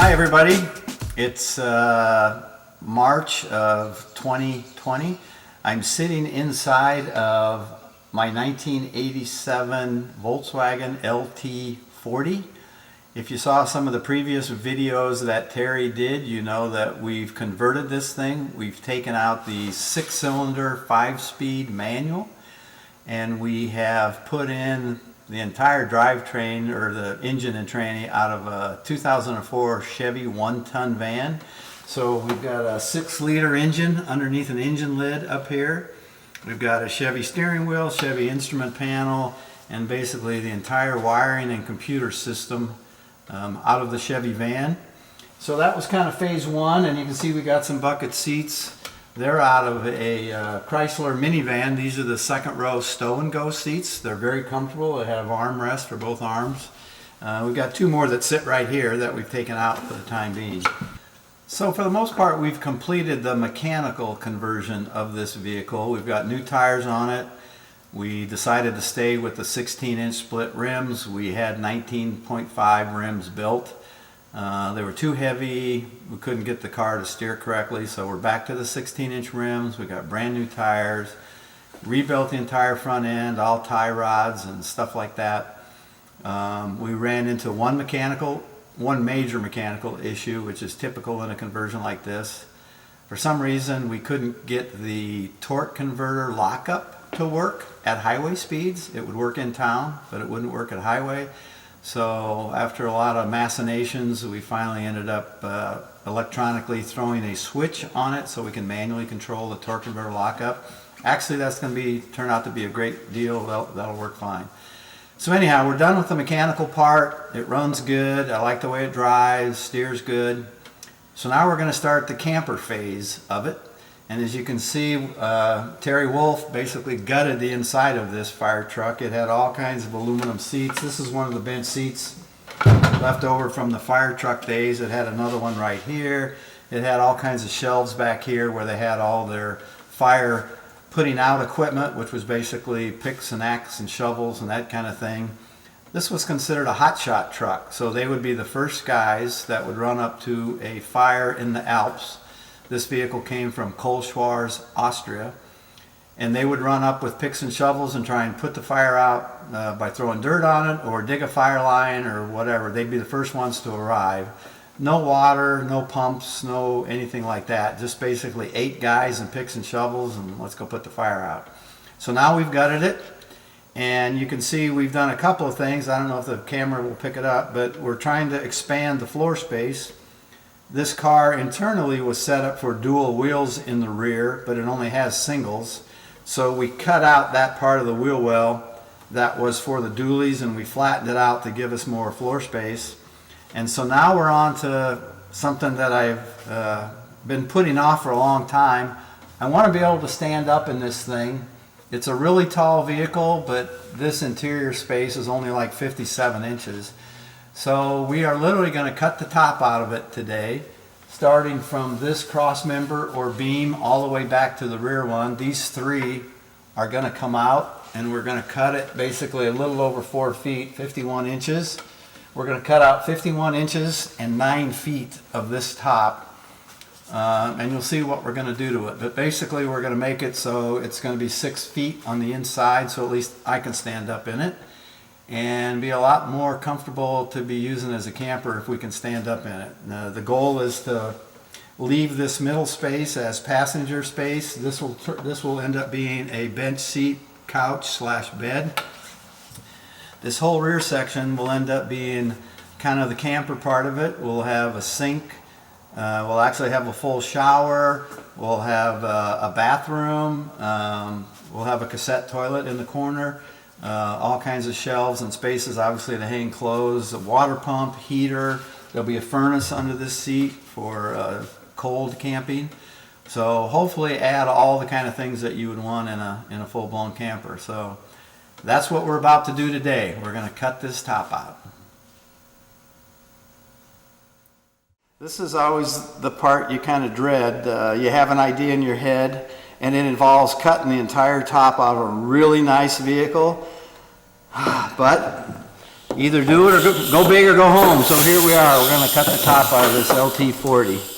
Hi everybody, it's March of 2020. I'm sitting inside of my 1987 Volkswagen LT-40. If you saw some of the previous videos that Terry did, you know that we've converted this thing. We've taken out the 6-cylinder 5-speed manual, and we have put in the entire drivetrain, or the engine and tranny, out of a 2004 Chevy 1-ton van. So we've got a 6-liter engine underneath an engine lid up here. We've got a Chevy steering wheel, Chevy instrument panel, and basically the entire wiring and computer system out of the Chevy van. So that was kind of phase one, and you can see we got some bucket seats. They're out of a Chrysler minivan. These are the second row stow and go seats. They're very comfortable. They have armrests for both arms. We've got two more that sit right here that we've taken out for the time being. So for the most part, we've completed the mechanical conversion of this vehicle. We've got new tires on it. We decided to stay with the 16-inch split rims. We had 19.5 rims built. They were too heavy. We couldn't get the car to steer correctly, so we're back to the 16-inch rims. We got brand new tires, rebuilt the entire front end, all tie rods and stuff like that. We ran into one major mechanical issue, which is typical in a conversion like this. For some reason, we couldn't get the torque converter lockup to work at highway speeds. It would work in town, but it wouldn't work at highway. So after a lot of machinations, we finally ended up electronically throwing a switch on it so we can manually control the torque converter lockup. Actually, that's going to turn out to be a great deal. That'll work fine. So anyhow, we're done with the mechanical part. It runs good. I like the way it drives, steers good. So now we're going to start the camper phase of it. And as you can see, Terry Wolf basically gutted the inside of this fire truck. It had all kinds of aluminum seats. This is one of the bench seats left over from the fire truck days. It had another one right here. It had all kinds of shelves back here where they had all their fire putting out equipment, which was basically picks and axes and shovels and that kind of thing. This was considered a hotshot truck, so they would be the first guys that would run up to a fire in the Alps. This vehicle came from Kohlschwarz, Austria, and they would run up with picks and shovels and try and put the fire out by throwing dirt on it or dig a fire line or whatever. They'd be the first ones to arrive. No water, no pumps, no anything like that. Just basically 8 guys and picks and shovels, and let's go put the fire out. So now we've gutted it, and you can see we've done a couple of things. I don't know if the camera will pick it up, but we're trying to expand the floor space. This car internally was set up for dual wheels in the rear, but it only has singles. So we cut out that part of the wheel well that was for the dualies, and we flattened it out to give us more floor space. And so now we're on to something that I've been putting off for a long time. I want to be able to stand up in this thing. It's a really tall vehicle, but this interior space is only like 57 inches. So we are literally going to cut the top out of it today, starting from this cross member or beam all the way back to the rear one. These 3 are going to come out, and we're going to cut it basically a little over 4 feet, 51 inches. We're going to cut out 51 inches and 9 feet of this top, and you'll see what we're going to do to it. But basically we're going to make it so it's going to be 6 feet on the inside, so at least I can stand up in it and be a lot more comfortable to be using as a camper if we can stand up in it. Now, the goal is to leave this middle space as passenger space. This will end up being a bench seat, couch / bed. This whole rear section will end up being kind of the camper part of it. We'll have a sink. We'll actually have a full shower. We'll have a bathroom. We'll have a cassette toilet in the corner. All kinds of shelves and spaces, obviously, to hang clothes, a water pump, heater. There'll be a furnace under this seat for cold camping. So hopefully add all the kind of things that you would want in a full-blown camper. So that's what we're about to do today. We're going to cut this top out. This is always the part you kind of dread. You have an idea in your head, and it involves cutting the entire top out of a really nice vehicle. But Either do it or go big or go home. So here we are. We're going to cut the top out of this LT-40.